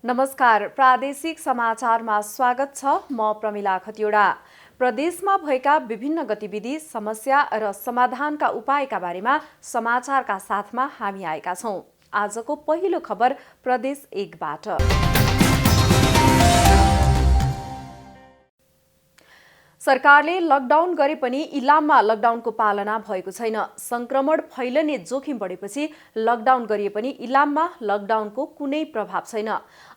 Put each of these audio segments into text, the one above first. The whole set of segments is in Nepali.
नमस्कार, प्रादेशिक समाचारमा स्वागत छ। म प्रमिला खतिवडा। प्रदेशमा भएका विभिन्न गतिविधि, समस्या र समाधानका उपायका बारेमा समाचारका साथमा हामी आएका छौं। आजको पहिलो खबर प्रदेश 1 बाट। सरकारले लकडाउन गरे पनि इलाममा लकडाउनको पालना भएको छैन। संक्रमण फैलने जोखिम बढेपछि लकडाउन गरिए पनि इलाममा लकडाउनको कुनै प्रभाव छैन।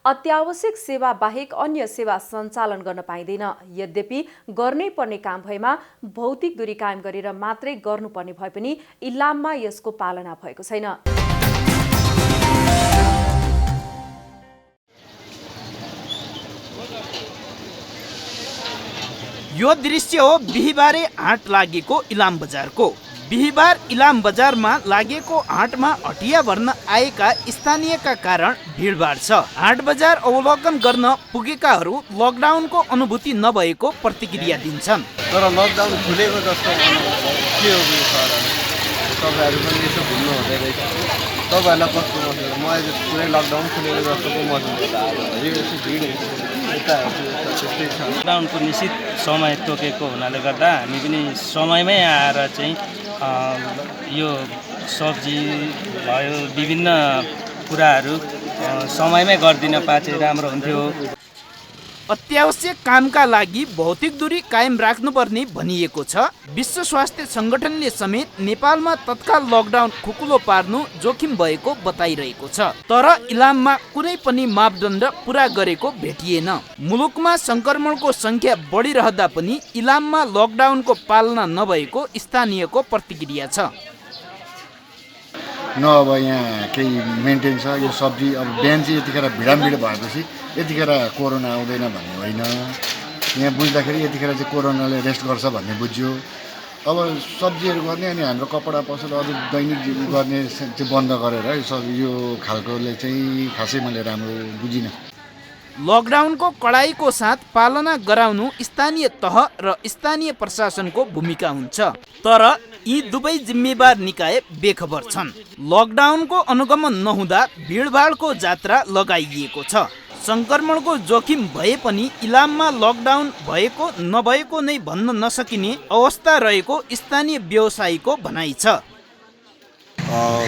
अत्यावश्यक सेवा बाहेक अन्य सेवा सञ्चालन गर्न पाइँदैन। यद्यपि गर्नै पर्ने काम भएमा भौतिक दूरी कायम गरेर मात्रै गर्नुपर्ने भए पनि इलाममा यसको पालना भएको छैन। यो दृश्य हो बिहिबारे हाट लागेको इलाम बजारको। बिहिबार इलाम बजारमा लागेको हाटमा हटिया भर्न आएका स्थानीयका कारण भिडभाड छ। हाट बजार अवलोकन गर्न पुगेकाहरू लकडाउनको अनुभूति नभएको प्रतिक्रिया दिन्छन्। तर लकडाउन खुलेको जस्तो के हो तपाईँहरू पनि यसो घुम्नु हुँदै रहेछ। तपाईँहरूलाई कस्तो महसुस? म अहिले पुरै लकडाउन खुलेको जस्तोको महसुस भिड त्यस्तै छ। लकडाउनको निश्चित समय तोकेको हुनाले गर्दा हामी पनि समयमै आएर चाहिँ यो सब्जी भयो विभिन्न कुराहरू समयमै गरिदिन पाए चाहिँ राम्रो हुन्थ्यो। अत्यावश्यक कामका लागि भौतिक दूरी कायम राख्नुपर्ने भनिएको छ। विश्व स्वास्थ्य संगठनले समेत नेपालमा तत्काल लकडाउन खुकुलो पार्नु जोखिम भएको बताइरहेको छ। तर इलाममा कुनै पनि मापदण्ड पूरा गरेको भेटिएन। मुलुकमा संक्रमणको संख्या बढिरहँदा पनि इलाममा लकडाउनको पालना नभएको स्थानीयको प्रतिक्रिया छ। न अब यहाँ केही मेन्टेन छ। यो सब्जी अब बिहान चाहिँ यतिखेर भिडाभिड भएपछि यतिखेर कोरोना आउँदैन भन्ने होइन। यहाँ बुझ्दाखेरि यतिखेर चाहिँ कोरोनाले रेस्ट गर्छ भन्ने बुझ्यो। अब सब्जीहरू गर्ने अनि हाम्रो कपडा पसल अरू दैनिक गर्ने चाहिँ बन्द गरेर यो खालकोले चाहिँ खासै मैले राम्रो बुझिनँ। लकडाउनको कडाइको साथ पालना गराउनु स्थानीय तह र स्थानीय प्रशासनको भूमिका हुन्छ। तर यी दुवै जिम्मेवार निकाय बेखबर छन्। लकडाउनको अनुगमन नहुँदा भिडभाडको जात्रा लगाइएको छ। संक्रमणको जोखिम भए पनि इलाममा लकडाउन भएको नभएको नै भन्न नसकिने अवस्था रहेको स्थानीय व्यवसायीको भनाइ छ।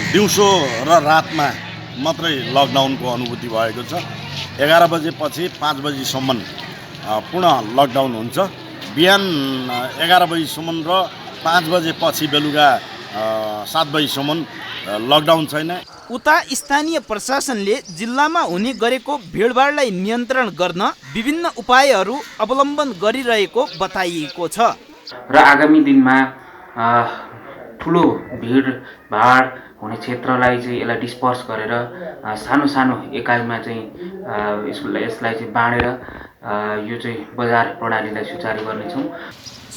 दिउँसो र रातमा मात्रै लकडाउनको अनुभूति भएको छ। 11 बजेपछि 5 बजीसम्म पुनः लकडाउन हुन्छ। बिहान 11 बजीसम्म र 5 बजेपछि बेलुका 7 बजीसम्म लकडाउन छैन। उता स्थानीय प्रशासनले जिल्लामा हुने गरेको भिडभाडलाई नियन्त्रण गर्न विभिन्न उपायहरू अवलम्बन गरिरहेको बताइएको छ। र आगामी दिनमा ठुलो भिडभाड हुने क्षेत्रलाई चाहिँ यसलाई डिस्पर्स गरेर सानो सानो एकाइमा चाहिँ यसलाई चाहिँ बाँडेर यो चाहिँ बजार प्रणालीलाई सुचारू गर्नेछौँ।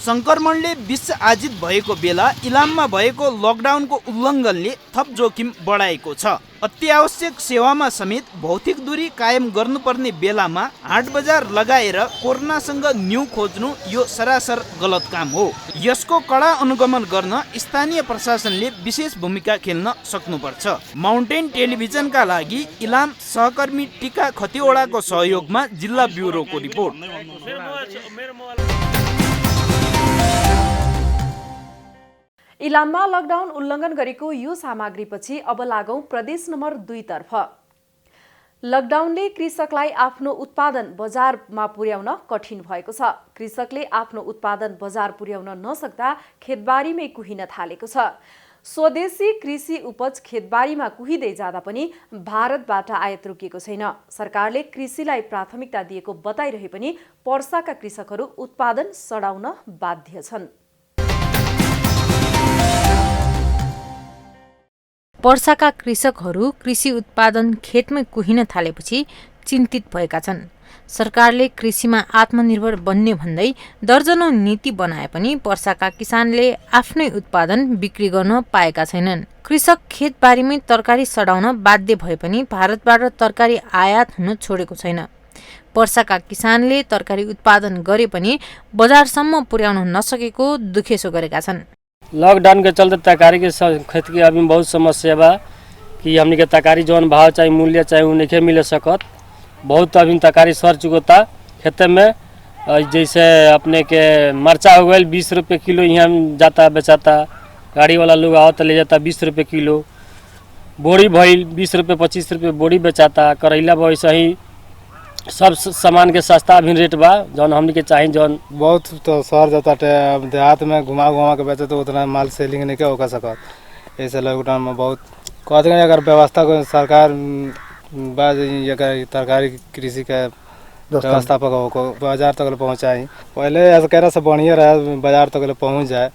संक्रमणले विश्व आजित भएको बेला इलाममा भएको लकडाउनको उल्लङ्घनले थप जोखिम बढाएको छ। अत्यावश्यक सेवामा समेत भौतिक दूरी कायम गर्नुपर्ने बेलामा हाट बजार लगाएर कोरोनासँग न्यू खोज्नु यो सरासर गलत काम हो। यसको कडा अनुगमन गर्न स्थानीय प्रशासनले विशेष भूमिका खेल्न सक्नुपर्छ। माउन्टेन टेलिभिजनका लागि इलाम सहकर्मी टिका खतिवडाको सहयोगमा जिल्ला ब्युरोको रिपोर्ट। इलाममा लकडाउन उल्लङ्घन गरेको यो सामग्रीपछि अब लागौं प्रदेश नम्बर 2 तर्फ। लकडाउनले कृषकलाई आफ्नो उत्पादन बजारमा पुर्याउन कठिन भएको छ। कृषकले आफ्नो उत्पादन बजार पुर्याउन नसक्दा खेतबारीमै कुहिन थालेको छ। स्वदेशी कृषि उपज खेतबारीमा कुहिँदै जाँदा पनि भारतबाट आयात रोकिएको छैन। सरकारले कृषिलाई प्राथमिकता दिएको बताइरहे पनि पर्साका कृषकहरू उत्पादन सडाउन बाध्य छन्। पर्साका कृषकहरू कृषि उत्पादन खेतमै कुहिन थालेपछि चिन्तित भएका छन्। सरकारले कृषिमा आत्मनिर्भर बन्ने भन्दै दर्जनौं नीति बनाए पनि पर्साका किसानले आफ्नै उत्पादन बिक्री गर्न पाएका छैनन्। कृषक खेतबारीमै तरकारी सडाउन बाध्य भए पनि भारतबाट तरकारी आयात हुन छोडेको छैन। पर्साका किसानले तरकारी उत्पादन गरे पनि बजारसम्म पुर्याउन नसकेको दुखेसो गरेका छन्। लॉकडाउन के चलते तरकारी के खेत के अभी बहुत समस्या बा कि हमनी के तरकारी जौन भाव चाहिए मूल्य चाहिए उ नहीं मिल सकत। बहुत अभी तरकारी सड़ चुका था खेत में। जैसे अपने के मरचा हो गया 20 रुपये किलो यहाँ जाता बेचाता, गाड़ी वाला लोग आओ तो ले जाता 20 रुपये किलो। बोरी भइल 20 रुपये 25 रुपये बोरी बेचाता। करेला वैसे ही सब सामान के सस्ता भी रेट बा, जौन हमने के चाहिए जौन बहुत तो सर जाता है। अब देहात में घुमा घुमा के बेचे तो उतना माल सेलिंग नहीं हो सकत। ऐसे लॉकडाउन में बहुत कहते हैं अगर व्यवस्था को सरकार तरकारी कृषि के व्यवस्थापक को बाजार तक पहुँचाई। पहले ऐसा कह रहा सब बढ़िया रहे, बाजार तक पहुँच जाए,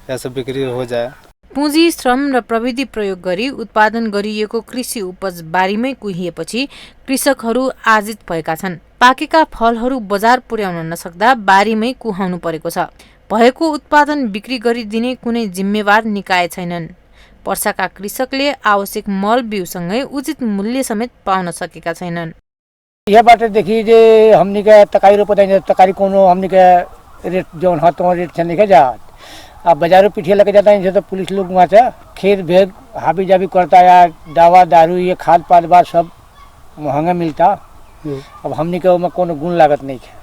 ऐसे बिक्री हो जाए। पुँजी, श्रम र प्रविधि प्रयोग गरी उत्पादन गरिएको कृषि उपज बारीमै कुहिएपछि कृषकहरू आजित भएका छन्। पाकेका फलहरू बजार पुर्याउन नसक्दा बारीमै कुहाउनु परेको छ। भएको उत्पादन बिक्री गरिदिने कुनै जिम्मेवार निकाय छैनन्। पर्साका कृषकले आवश्यक मल बिउसँगै उचित मूल्य समेत पाउन सकेका छैनन्। यह बात देखिए जे हमनी के तकारी रोपे तकारी कोनो हमनी के रेट जौन है तो रेट से नहीं जा। अब बाजारों पिठिया लेके जाता है तो पुलिस लोग वहाँ से खेत भेद हाबी जाबी करता है। दवा दारू ये खाद पाद बात सब महंगा मिलता। अब हमनी के में कोनो गुण लागत नहीं है।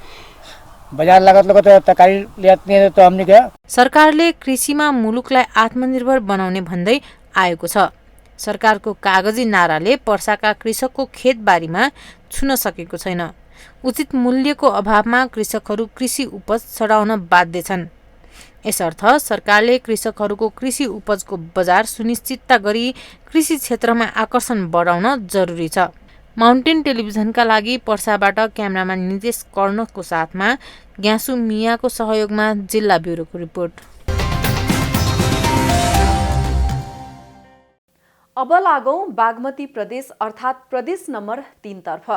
बाजार लागत लगत तकारी ले तो हमनी के सरकारले कृषिमा मुलुकलाई आत्मनिर्भर बनाउने भन्दै आएको छ। सरकारको कागजी नाराले पर्साका कृषकको खेतबारीमा छुन सकेको छैन। उचित मूल्यको अभावमा कृषकहरू कृषि उपज चढाउन बाध्य छन्। यसर्थ सरकारले कृषकहरूको कृषि उपजको बजार सुनिश्चितता गरी कृषि क्षेत्रमा आकर्षण बढाउन जरुरी छ। माउन्टेन टेलिभिजनका लागि पर्साबाट क्यामेराम्यान नितेश कर्णको साथमा ग्यासु मियाको सहयोगमा जिल्ला ब्युरोको रिपोर्ट। अब लागौं बागमती प्रदेश अर्थात् प्रदेश नम्बर 3 तर्फ।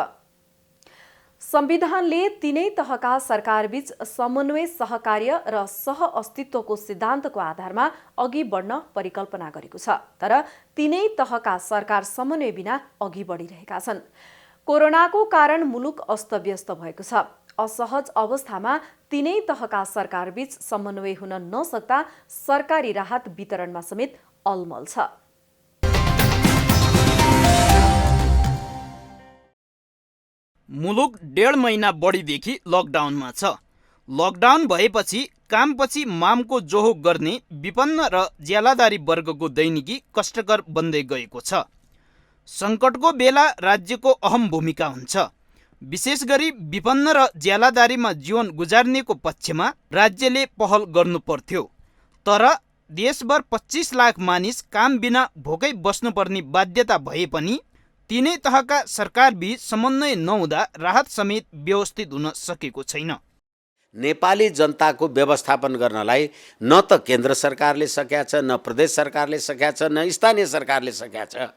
संविधानले तीनै तहका सरकारबीच समन्वय, सहकार्य र सह अस्तित्वको सिद्धान्तको आधारमा अघि बढ्न परिकल्पना गरेको छ। तर तीनै तहका सरकार समन्वय बिना अघि बढिरहेका छन्। कोरोनाको कारण मुलुक अस्तव्यस्त भएको छ। असहज अवस्थामा तीनै तहका सरकारबीच समन्वय हुन नसक्दा सरकारी राहत वितरणमा समेत अलमल छ। मुलुक 1.5 महिना बढीदेखि लकडाउनमा छ। लकडाउन भएपछि कामपछि मामको जोहो गर्ने विपन्न र ज्यालादारी वर्गको दैनिकी कष्टकर बन्दै गएको छ। सङ्कटको बेला राज्यको अहम भूमिका हुन्छ। विशेष गरी विपन्न र ज्यालादारीमा जीवन गुजार्नेको पक्षमा राज्यले पहल गर्नु पर्थ्यो। तर देशभर 25 लाख मानिस काम बिना भोकै बस्नुपर्ने बाध्यता भए पनि तीनै तहका सरकारबीच समन्वय नहुँदा राहत समेत व्यवस्थित हुन सकेको छैन। नेपाली जनताको व्यवस्थापन गर्नलाई न त केन्द्र सरकारले सकेका छ, न प्रदेश सरकारले सकेका छ, न स्थानीय सरकारले सकेका छ।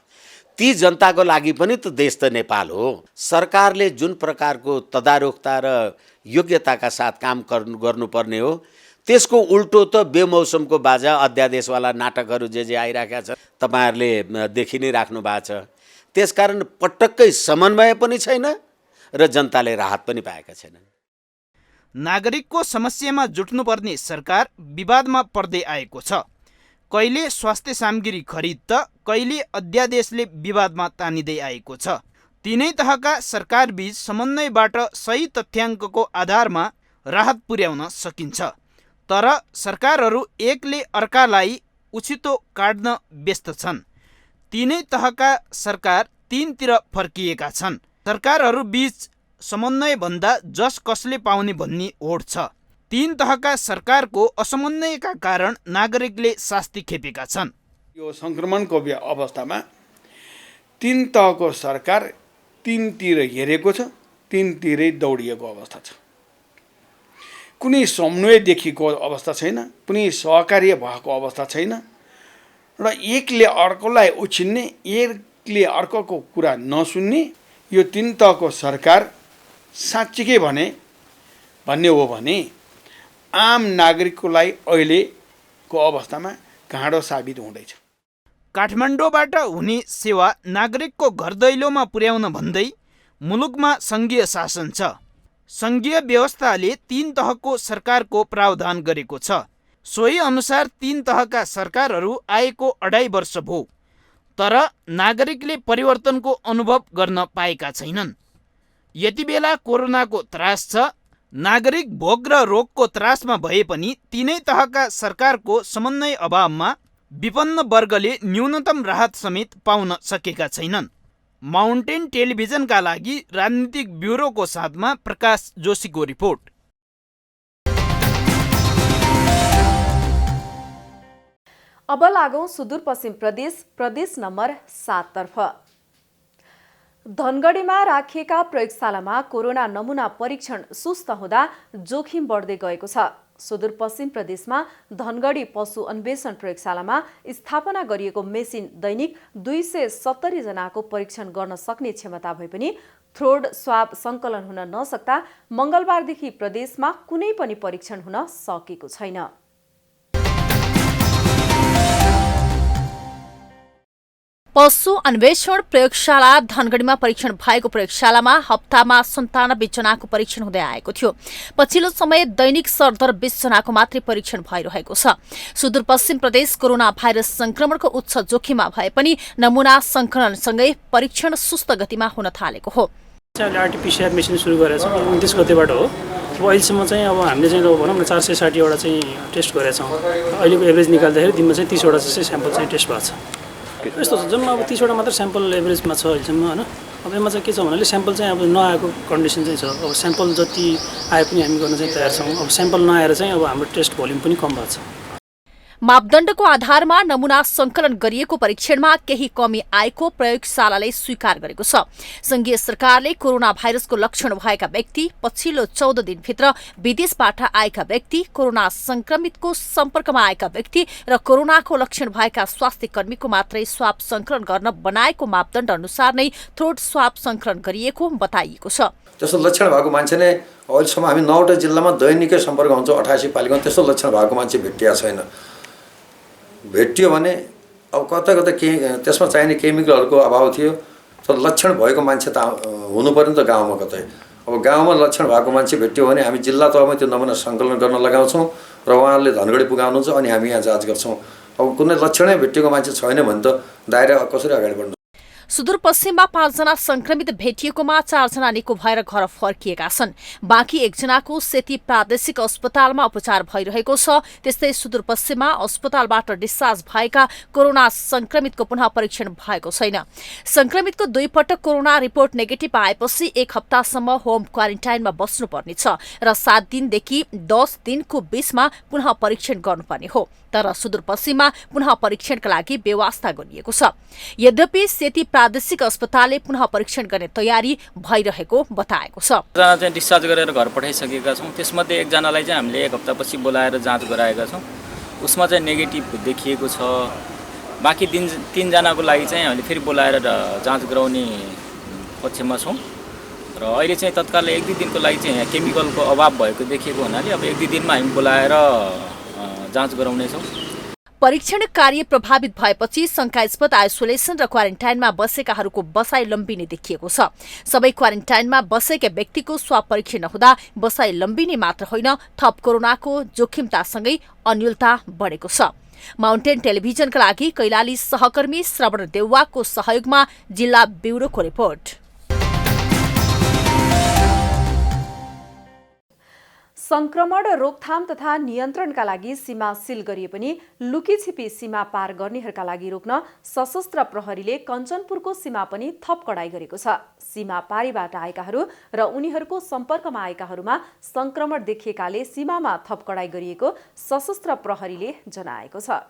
ती जनताको लागि पनि त देश त नेपाल हो। सरकारले जुन प्रकारको तदारुकता र योग्यताका साथ काम गर्नुपर्ने हो त्यसको उल्टो त बेमौसमको बाजा अध्यादेशवाला नाटकहरू जे आइरहेका छ तपाईँहरूले देखि नै राख्नु भएको छ। त्यसकारण पटक्कै समन्वय पनि छैन र जनताले राहत पनि पाएका छैनन्। नागरिकको समस्यामा जुट्नुपर्ने सरकार विवादमा पर्दै आएको छ। कहिले स्वास्थ्य सामग्री खरिद त कहिले अध्यादेशले विवादमा तानिँदै आएको छ। तीनै तहका सरकारबीच समन्वयबाट सही तथ्याङ्कको आधारमा राहत पुर्याउन सकिन्छ। तर सरकारहरू एकले अर्कालाई उछितो काट्न व्यस्त छन्। तीनै तहका सरकार तीनतिर फर्किएका छन्। सरकारहरू बीच समन्वय भन्दा जस कसले पाउने भन्ने होड छ। तीन तहका सरकारको असमन्वयका कारण नागरिकले शास्ति खेपेका छन्। यो संक्रमणको अवस्थामा तीन तहको सरकार तीनतिर हेरेको छ, तीनतिरै दौडिएको अवस्था छ। कुनै समन्वय देखिएको अवस्था छैन, कुनै सहकार्य भएको अवस्था छैन र एकले अर्कोलाई उछिन्ने, एकले अर्कोको कुरा नसुन्ने यो तीन तहको सरकार साँच्चीकै भन्ने हो भने आम नागरिकको लागि अहिलेको अवस्थामा गाँडो साबित हुँदैछ। काठमाडौँबाट हुने सेवा नागरिकको घर दैलोमा पुर्याउन भन्दै मुलुकमा सङ्घीय शासन छ। सङ्घीय व्यवस्थाले तीन तहको सरकारको प्रावधान गरेको छ। सोही अनुसार तीन तहका सरकारहरू आएको 2.5 वर्ष भयो, तर नागरिकले परिवर्तनको अनुभव गर्न पाएका छैनन्। यति बेला कोरोनाको त्रास छ। नागरिक भोग र रोगको त्रासमा भए पनि तीनै तहका सरकारको समन्वय अभावमा विपन्न वर्गले न्यूनतम राहत समेत पाउन सकेका छैनन्। माउन्टेन टेलिभिजनका लागि राजनीतिक ब्युरोको साथमा प्रकाश जोशीको रिपोर्ट। अब लागौं सुदूरपश्चिम प्रदेश नम्बर 7 तर्फ। धनगढीमा राखिएका प्रयोगशालामा कोरोना नमुना परीक्षण सुस्त हुँदा जोखिम बढ्दै गएको छ। सुदूरपश्चिम प्रदेशमा धनगढी पशु अन्वेषण प्रयोगशालामा स्थापना गरिएको मेसिन दैनिक 270 जनाको परीक्षण गर्न सक्ने क्षमता भए पनि थ्रोड स्वाब सङ्कलन हुन नसक्दा मङ्गलबारदेखि प्रदेशमा कुनै पनि परीक्षण हुन सकेको छैन। पशु अन्वेषण प्रयोगशाला धनगढीमा परीक्षण भएको प्रयोगशालामा हप्तामा 97 जनाको परीक्षण हुँदै आएको थियो। पछिल्लो समय दैनिक सरदर 20 जनाको मात्रै परीक्षण भइरहेको छ। सुदूरपश्चिम प्रदेश कोरोना भाइरस संक्रमणको उच्च जोखिममा भए पनि नमुना संकलनसँगै परीक्षण सुस्त गतिमा हुन थालेको हो। आरटीपीसीआर मेसिन सुरु गरेका छौँ 29 गतेबाट हो। अब अहिलेसम्म चाहिँ अब हामीले चाहिँ भनौँ न 460 वटा चाहिँ टेस्ट गरेका छौँ। अहिलेको एभरेज निकाल्दाखेरि दिनमा चाहिँ 30 वटा चाहिँ स्याम्पल चाहिँ टेस्ट भएको छ। यस्तो छ जम्मा अब 30 वटा मात्र स्याम्पल एभरेजमा छ अहिलेसम्म होइन। अब यसमा चाहिँ के छ भन्नाले स्याम्पल चाहिँ अब नआएको कन्डिसन चाहिँ छ। अब स्याम्पल जति आए पनि हामी गर्न चाहिँ तयार छौँ। अब स्याम्पल नआएर चाहिँ अब हाम्रो टेस्ट भोल्युम पनि कम भएको छ। मापदण्डको आधारमा नमुना संकलन गरिएको परीक्षणमा केही कमी आएको प्रयोगशालाले स्वीकार गरेको छ। संघीय सरकारले कोरोना भाइरसको लक्षण भएका व्यक्ति, पछिल्लो 14 दिनभित्र विदेशबाट आएका व्यक्ति, कोरोना संक्रमितको सम्पर्कमा आएका व्यक्ति र कोरोनाको लक्षण भएका स्वास्थ्य कर्मीको मात्रै स्वाब संकलन गर्न बनाएको मापदण्ड अनुसार नै थ्रोट स्वाब संकलन गरिएको बताइएको छ। त्यस्तो लक्षण भएको मान्छे नै अहिलेसम्म हामी 9वटा जिल्लामा दैनिकै सम्पर्क हुन्छौँ। 88 पालिकामा त्यस्तो लक्षण भएको मान्छे भेटिया छैन। भेटियो भने अब कता कता त्यसमा चाहिने केमिकलहरूको अभाव थियो। तर लक्षण भएको मान्छे त हुनु पर्यो नि त गाउँमा कतै। अब गाउँमा लक्षण भएको मान्छे भेटियो भने हामी जिल्ला तहमा त्यो नमुना सङ्कलन गर्न लगाउँछौँ र उहाँहरूले धनगढी पुगाउनुहुन्छ अनि हामी यहाँ जाँच गर्छौँ। अब कुनै लक्षणै भेटिएको मान्छे छैन भने त दायरा कसरी अगाडि बढ्नु। सुदूरपश्चिममा 5 जना संक्रमित भेटिएकोमा 4 जना निको भएर घर फर्किएका छन्। बाँकी 1 जनाको सेती प्रादेशिक अस्पतालमा उपचार भइरहेको छ। त्यस्तै सुदूरपश्चिममा अस्पतालबाट डिस्चार्ज भएका कोरोना संक्रमितको पुनः परीक्षण भएको छैन। संक्रमितको 2 पटक कोरोना रिपोर्ट नेगेटिभ आएपछि 1 हप्तासम्म होम क्वारेन्टाइनमा बस्नुपर्नेछ र 7 दिनदेखि 10 दिनको बीचमा पुनः परीक्षण गर्नुपर्ने हो। तर सुदूरपश्चिममा पुनः परीक्षणका लागि व्यवस्था गरिएको छ। यद्यपि सेती प्रादेशिक अस्पतालले पुनः परीक्षण गर्ने तयारी भइरहेको बताएको छ। जना चाहिँ डिस्चार्ज गरेर घर पठाइसकेका छौँ। त्यसमध्ये 1 जनालाई चाहिँ हामीले 1 हप्तापछि बोलाएर जाँच गराएका छौँ। उसमा चाहिँ नेगेटिभ देखिएको छ। बाँकी 3 जनाको लागि चाहिँ हामीले फेरि बोलाएर जाँच गराउने पक्षमा छौँ र अहिले चाहिँ तत्काल 1-2 दिनको लागि चाहिँ यहाँ केमिकलको अभाव भएको देखिएको हुनाले अब 1-2 दिनमा हामी बोलाएर जाँच गराउनेछौँ। परीक्षण कार्य प्रभावित भएपछि शंकास्पद आइसोलेसन र क्वारेन्टाइनमा बसेकाहरूको बसाई लम्बिने देखिएको छ। सबै क्वारेन्टाइनमा बसेका व्यक्तिको स्वाब परीक्षण नहुँदा बसाई लम्बिने मात्र होइन, थप कोरोनाको जोखिमतासँगै अन्यलता बढेको छ। माउन्टेन टेलिभिजनका लागि कैलाली सहकर्मी श्रवण देउवाको सहयोगमा जिल्ला ब्युरोको रिपोर्ट। संक्रमण रोकथाम तथा नियन्त्रणका लागि सीमा सील गरिए पनि लुकीछिपी सीमा पार गर्नेहरूका लागि रोक्न सशस्त्र प्रहरीले कञ्चनपुरको सीमा पनि थप कडाई गरेको छ। सीमा पारीबाट आएकाहरू र उनीहरूको सम्पर्कमा आएकाहरूमा संक्रमण देखिएकाले सीमामा थप कडाई गरिएको सशस्त्र प्रहरीले जनाएको छ।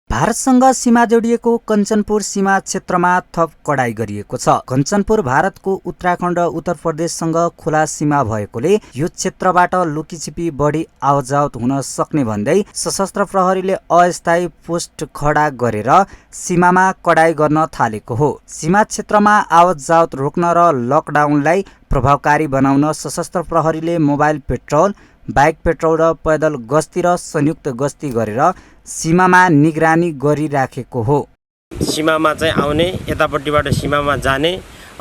भारतसँग सीमा जोडिएको कञ्चनपुर सीमा क्षेत्रमा थप कडाई गरिएको छ। कञ्चनपुर भारतको उत्तराखण्ड उत्तर प्रदेशसँग खुला सीमा भएकोले यो क्षेत्रबाट लुकीछिपी बढी आवतजावत हुन सक्ने भन्दै सशस्त्र प्रहरीले अस्थायी पोस्ट खडा गरेर सीमामा कडाई गर्न थालेको हो। सीमा क्षेत्रमा आवतजावत रोक्न र लकडाउनलाई प्रभावकारी बनाउन सशस्त्र प्रहरीले मोबाइल पेट्रोल, बाइक पेट्रोल र पैदल गस्ती र संयुक्त गस्ती गरेर सीमामा निगरानी गरिराखेको हो। सीमामा चाहिँ आउने, यतापट्टिबाट सीमामा जाने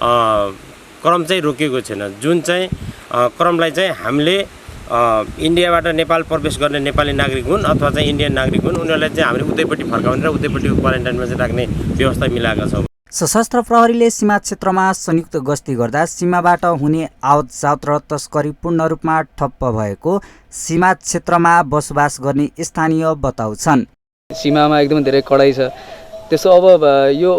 क्रम चाहिँ रोकेको छैन। जुन चाहिँ क्रमलाई चाहिँ हामीले इन्डियाबाट नेपाल प्रवेश गर्ने नेपाली नागरिक हुन् अथवा चाहिँ इन्डियन नागरिक हुन् उनीहरूलाई चाहिँ हामीले उतैपट्टि फर्काउने र उतैपट्टि क्वारेन्टाइनमा चाहिँ राख्ने व्यवस्था मिलाएका छौँ। सशस्त्र प्रहरीले सीमा क्षेत्रमा संयुक्त गस्ती गर्दा सीमाबाट हुने आवत जावत र तस्करी पूर्ण रूपमा ठप्प भएको सीमा क्षेत्रमा बसोबास गर्ने स्थानीय बताउँछन्। सीमामा एकदमै धेरै कडाइ छ, त्यसो अब यो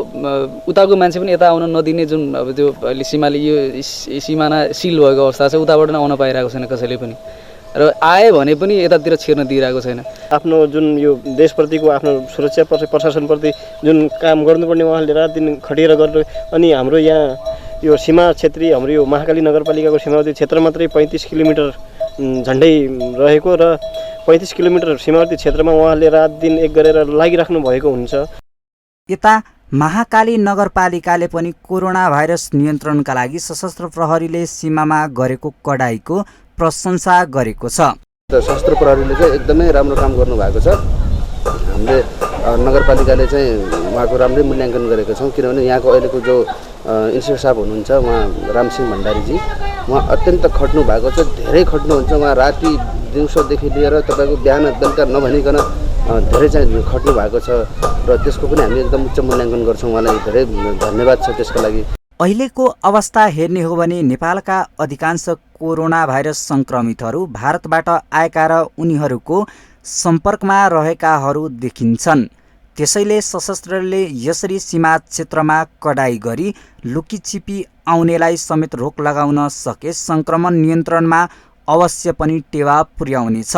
उताको मान्छे पनि यता आउन नदिने जुन अब त्यो सीमाले यो सिमाना सिल भएको अवस्था छ, उताबाट नै आउन पाइरहेको छैन कसैले पनि, र आए भने पनि यतातिर छिर्न दिइरहेको छैन। आफ्नो जुन यो देशप्रतिको आफ्नो सुरक्षा प्रशासनप्रति जुन काम गर्नुपर्ने उहाँले रात दिन खटिएर गर्नु, अनि हाम्रो यहाँ यो सीमा क्षेत्रीय हाम्रो यो महाकाली नगरपालिकाको सीमावर्ती क्षेत्र मात्रै 35 किलोमिटर झन्डै रहेको र 35 किलोमिटर सीमावर्ती क्षेत्रमा उहाँले रात दिन एक गरेर लागिराख्नु भएको हुन्छ। यता महाकाली नगरपालिकाले पनि कोरोना भाइरस नियन्त्रणका लागि सशस्त्र प्रहरीले सीमामा गरेको कडाइको प्रशंसा गरेको छ। सशस्त्र प्रहरीले चाहिँ एकदमै राम्रो काम गर्नुभएको छ। हामीले नगरपालिकाले चाहिँ उहाँको राम्रै मूल्याङ्कन गरेको छौँ, किनभने यहाँको अहिलेको जो इन्स्पेक्टर साहब हुनुहुन्छ उहाँ रामसिंह भण्डारीजी, उहाँ अत्यन्त खट्नु भएको छ, धेरै खट्नुहुन्छ। उहाँ राति दिउँसोदेखि लिएर तपाईँको बिहान बेलुका नभनिकन धेरै चाहिँ खट्नु भएको छ र त्यसको पनि हामी एकदम उच्च मूल्याङ्कन गर्छौँ। उहाँलाई धेरै धन्यवाद छ त्यसको लागि। अहिलेको अवस्था हेर्ने हो भने नेपालका अधिकांश कोरोना भाइरस संक्रमितहरू भारतबाट आएका र उनीहरूको सम्पर्कमा रहेकाहरू देखिन्छन्। त्यसैले सशस्त्रले यसरी सीमा क्षेत्रमा कडाई गरी लुकीछिपी आउनेलाई समेत रोक लगाउन सके संक्रमण नियन्त्रणमा अवश्य पनि टेवा पुर्याउनेछ।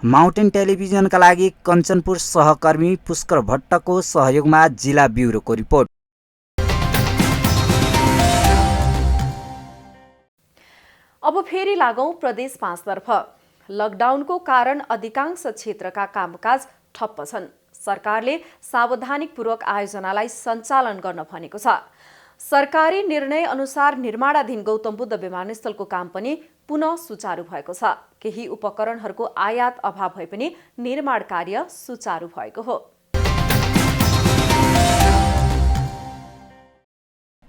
माउन्टेन टेलिभिजनका लागि कञ्चनपुर सहकर्मी पुष्कर भट्टको सहयोगमा जिल्ला ब्युरोको रिपोर्ट। अब फेरि लागौं प्रदेश 5 तर्फ। लकडाउनको कारण अधिकांश क्षेत्रका कामकाज ठप्प छन्। सरकारले सावधानीपूर्वक आयोजनालाई सञ्चालन गर्न भनेको छ। सरकारी निर्णय अनुसार निर्माणाधीन गौतम बुद्ध विमानस्थलको काम पनि पुनः सुचारू भएको छ। केही उपकरणहरूको आयात अभाव भए पनि निर्माण कार्य सुचारू भएको हो।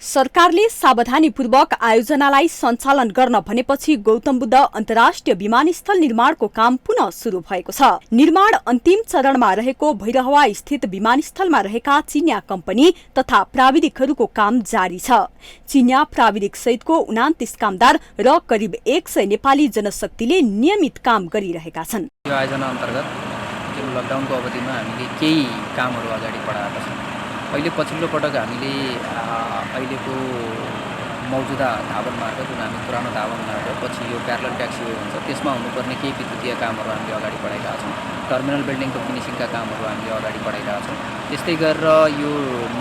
सरकारले सावधानीपूर्वक आयोजनालाई सञ्चालन गर्न भनेपछि गौतम बुद्ध अन्तर्राष्ट्रिय विमानस्थल निर्माणको काम पुनः सुरु भएको छ। निर्माण अन्तिम चरणमा रहेको भैरहवा स्थित विमानस्थलमा रहेका चिनिया कम्पनी तथा प्राविधिकहरूको काम जारी छ। चिनिया प्राविधिक सहितको 29 कामदार र करिब 100 नेपाली जनशक्तिले नियमित काम गरिरहेका छन्। यो आयोजना अन्तर्गत जुन लकडाउनको अवधिमा हामीले केही कामहरू अगाडि बढाएका छौँ। अहिले पछिल्लो पटक हामीले अहिलेको मौजुदा धावन मार्ग जुन हामी पुरानो धावन मार्ग पछि यो प्यारलल ट्याक्सीवे हुन्छ त्यसमा हुनुपर्ने केही विद्युतीय कामहरू हामीले अगाडि बढाएका छौँ। टर्मिनल बिल्डिङको फिनिसिङका कामहरू हामीले अगाडि बढाइरहेका छौँ। त्यस्तै गरेर यो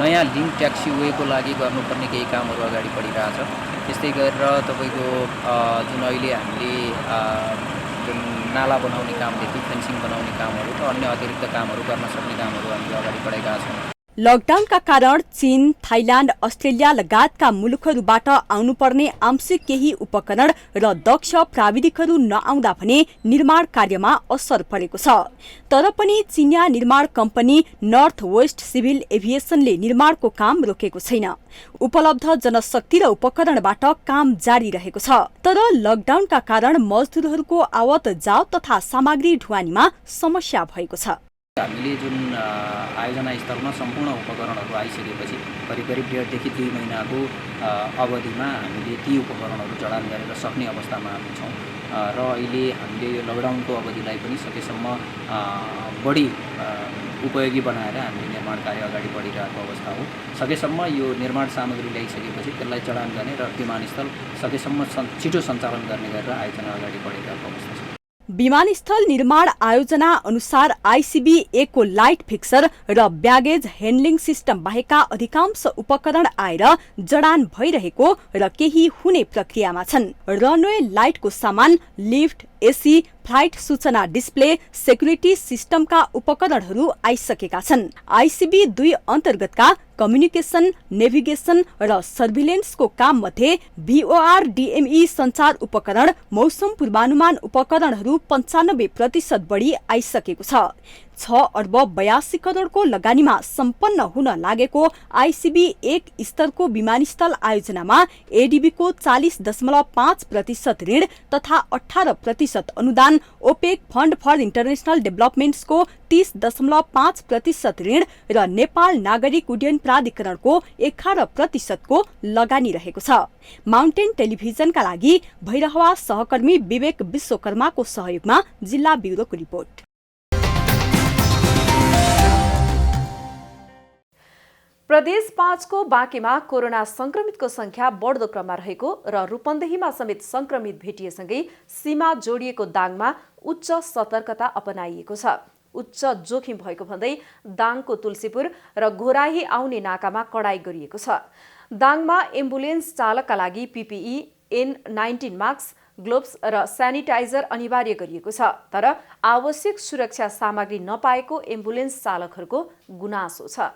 नयाँ लिङ्क ट्याक्सीवेको लागि गर्नुपर्ने केही कामहरू अगाडि बढिरहेछ। त्यस्तै गरेर तपाईँको जुन अहिले हामीले जुन नाला बनाउने कामदेखि फेन्सिङ बनाउने कामहरू र अन्य अतिरिक्त कामहरू गर्न सक्ने कामहरू हामीले अगाडि बढाएका छौँ। लकडाउनका कारण चीन, थाइल्याण्ड, अस्ट्रेलिया लगायतका मुलुकहरूबाट आउनुपर्ने आंशिक केही उपकरण र दक्ष प्राविधिकहरू नआउँदा भने निर्माण कार्यमा असर परेको छ। तर पनि चिनिया निर्माण कम्पनी नर्थ वेस्ट सिभिल एभिएसनले निर्माणको काम रोकेको छैन। उपलब्ध जनशक्ति र उपकरणबाट काम जारी रहेको छ। तर लकडाउनका कारण मजदुरहरूको आवत जावत तथा सामग्री ढुवानीमा समस्या भएको छ। हामीले जुन आयोजना स्तरमा सम्पूर्ण उपकरणहरू आइसकेपछि करिब 1.5 देखि 2 महिनाको अवधिमा हामीले ती उपकरणहरू जडान गरेर सक्ने अवस्थामा हामी छौँ र अहिले हामीले यो लकडाउनको अवधिलाई पनि सकेसम्म बढी उपयोगी बनाएर हामीले निर्माण कार्य अगाडि बढिरहेको अवस्था हो। सकेसम्म यो निर्माण सामग्री ल्याइसकेपछि त्यसलाई जडान गर्ने र विमानस्थल सकेसम्म छिटो सञ्चालन गर्ने गरेर आयोजना अगाडि बढिरहेको अवस्था छ। विमानस्थल निर्माण आयोजना अनुसार ICBA को लाइट फिक्सर र ब्यागेज ह्यान्डलिङ सिस्टम बाहेकका अधिकांश उपकरण आएर जडान भइरहेको र केही हुने प्रक्रियामा छन्। रनवे लाइटको सामान, लिफ्ट, एसी, फ्लाइट सूचना डिस्प्ले, सेक्युरिटी सिस्टमका उपकरणहरू आइसकेका छन्। ICB-2 अन्तर्गतका कम्युनिकेसन, नेभिगेसन र सर्भिलेन्सको काम मध्ये VOR DME सञ्चार उपकरण, मौसम पूर्वानुमान उपकरणहरू 95% बढी आइसकेको छ। 6 अर्ब 82 करोडको लगानीमा सम्पन्न हुन लागेको आईसीबी 1 स्तरको विमानस्थल आयोजनामा एडीबीको 40.5% ऋण तथा 18% अनुदान, ओपेक फन्ड फर इन्टरनेशनल डेभलपमेन्ट्सको 30.5% ऋण र नेपाल नागरिक उड्डयन प्राधिकरणको 11% को लगानी रहेको छ। माउन्टेन टेलिभिजनका लागि भैरहवा सहकर्मी विवेक विश्वकर्माको सहयोगमा जिल्ला ब्युरोको रिपोर्ट। प्रदेश 5 को बाँकेमा कोरोना संक्रमितको संख्या बढ्दो क्रममा रहेको र रूपन्देहीमा समेत संक्रमित भेटिएसँगै सीमा जोडिएको दाङमा उच्च सतर्कता अपनाइएको छ। उच्च जोखिम भएको भन्दै दाङको तुलसीपुर र घोराही आउने नाकामा कडाई गरिएको छ। दाङमा एम्बुलेन्स चालकका लागि पीपीई, N19 मास्क, ग्लोभ्स र सेनिटाइजर अनिवार्य गरिएको छ। तर आवश्यक सुरक्षा सामग्री नपाएको एम्बुलेन्स चालकहरूको गुनासो छ।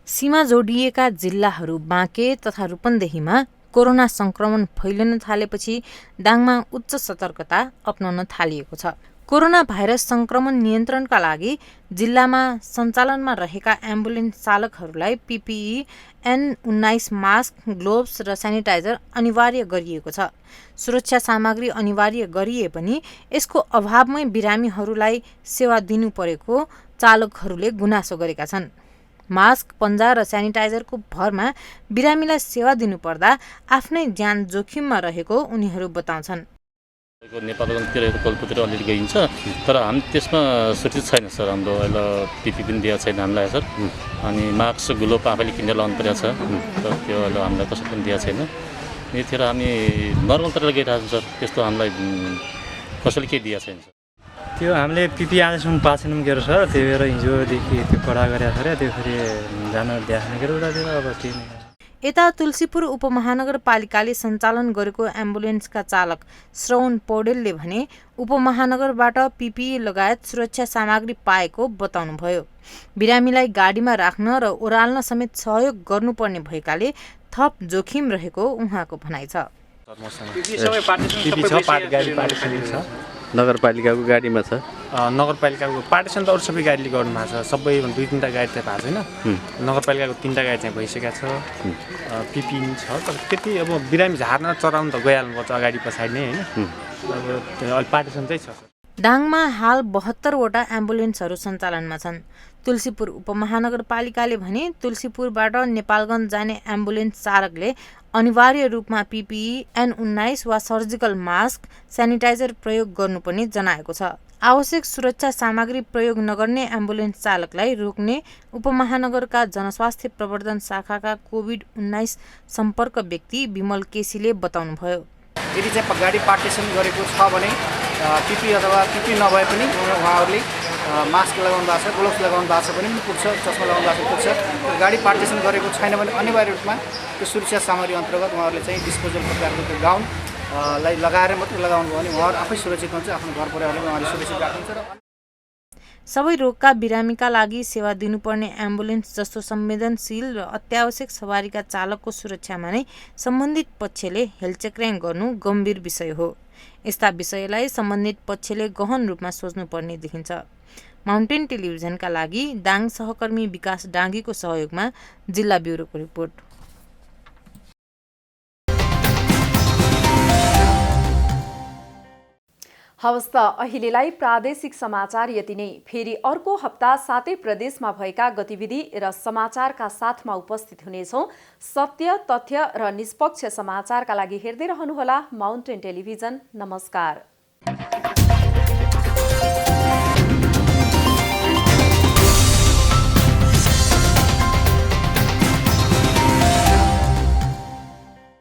सीमा जोडिएका जिल्लाहरू बाँके तथा रूपन्देहीमा कोरोना संक्रमण फैलिन थालेपछि दाङमा उच्च सतर्कता अपनाउन थालिएको छ। कोरोना भाइरस संक्रमण नियन्त्रणका लागि जिल्लामा सञ्चालनमा रहेका एम्बुलेन्स चालकहरूलाई पीपीई, N19 मास्क, ग्लोभ्स र सेनिटाइजर अनिवार्य गरिएको छ। सुरक्षा सामग्री अनिवार्य गरिए पनि यसको अभावमै बिरामीहरूलाई सेवा दिनु परेको चालकहरूले गुनासो गरेका छन्। मास्क, पन्जा र सेनिटाइजरको भरमा बिरामीलाई सेवा दिनुपर्दा आफ्नै ज्यान जोखिममा रहेको उनीहरू बताउँछन्। नेपालतिर कलपुतिर अलिअलि गइन्छ, तर हामी त्यसमा सुरक्षित छैन सर। हाम्रो अहिले पिपी पनि दिएको छैन हामीलाई सर। अनि मास्क, ग्लोभ आफैले किनेर लाउनु परेको छ, तर त्यो अहिले हामीलाई कसैले पनि दिएको छैन। यतिखेर हामी नर्मल तरिकाले गइरहेको छौँ सर। त्यस्तो हामीलाई कसैले केही दिएको छैन। त्यो हामीले पिपी आजसम्म पाएको छैनौँ के सर। त्यही भएर हिजोदेखि त्यो कडा गरेको छ अरे, त्यो फेरि जान देखाउने के उतातिर अब त्यही नै। यता तुलसीपुर उपमहानगरपालिकाले सञ्चालन गरेको एम्बुलेन्सका चालक श्रवण पौडेलले भने उपमहानगरबाट पीपीई लगायत सुरक्षा सामग्री पाएको बताउनुभयो। बिरामीलाई गाडीमा राख्न र ओह्राल्न समेत सहयोग गर्नुपर्ने भएकाले थप जोखिम रहेको उहाँको भनाइ छ। नगरपालिकाको गाडीमा छ। नगरपालिकाको पार्टिसन त अरू सबै गाडीले गर्नु भएको छ। सबै 2-3टा गाडी त भएको छैन। नगरपालिकाको 3टा गाडी चाहिँ भइसकेको छ। पिपी छ, तर त्यति अब बिरामी झार्न चराउनु त गइहाल्नुपर्छ अगाडि पछाडि नै होइन। अब अहिले पार्टिसन चाहिँ छ। दाङमा हाल 72 वटा एम्बुलेन्सहरू सञ्चालनमा छन्। तुलसीपुर उपमहानगरपालिकाले भने तुलसीपुरबाट नेपालगञ्ज जाने एम्बुलेन्स चालकले अनिवार्य रूपमा पीपीई, N19 वा सर्जिकल मास्क, सेनिटाइजर प्रयोग गर्नुपर्ने जनाएको छ। आवश्यक सुरक्षा सामग्री प्रयोग नगर्ने एम्बुलेन्स चालकलाई रोक्ने उपमहानगरका जनस्वास्थ्य प्रवर्धन शाखाका कोभिड-19 सम्पर्क व्यक्ति विमल केसीले बताउनुभयो। यदि चाहिँ गाडी पार्टिसन गरेको छ भने पीपी अथवा पीपी नभए पनि उहाँहरूले मास्क लगाउनु भएको छ, ग्लोभ्स लगाउनु भएको छ भने पनि पुग्छ, चस्मा लगाउनु भएको छ पुग्छ। गाडी पार्टिसन गरेको छैन भने अनिवार्य रूपमा त्यो सुरक्षा सामग्री अन्तर्गत उहाँहरूले चाहिँ डिस्पोजल प्रकारको त्यो गाउनलाई लगाएर मात्रै लगाउनु भयो भने उहाँहरू आफै सुरक्षित हुन्छ, आफ्नो घर परिवारले उहाँहरूले सुरक्षित राख्नुहुन्छ। सबै रोगका बिरामीका लागि सेवा दिनुपर्ने एम्बुलेन्स जस्तो संवेदनशील र अत्यावश्यक सवारीका चालकको सुरक्षामा नै सम्बन्धित पक्षले हेलचक्र्याङ गर्नु गम्भीर विषय हो। यस्ता विषयलाई सम्बन्धित पक्षले गहन रूपमा सोच्नुपर्ने देखिन्छ। माउन्टेन टेलिभिजनका लागि दाङ सहकर्मी विकास डाङ्गीको सहयोगमा जिल्ला ब्युरोको रिपोर्ट। हवस् त अहिलेलाई प्रादेशिक समाचार यति नै। फेरि अर्को हप्ता सातै प्रदेशमा भएका गतिविधि र समाचारका साथमा उपस्थित हुनेछौँ। सत्य, तथ्य र निष्पक्ष समाचारका लागि हेर्दै रहनुहोला माउन्टेन टेलिभिजन। नमस्कार।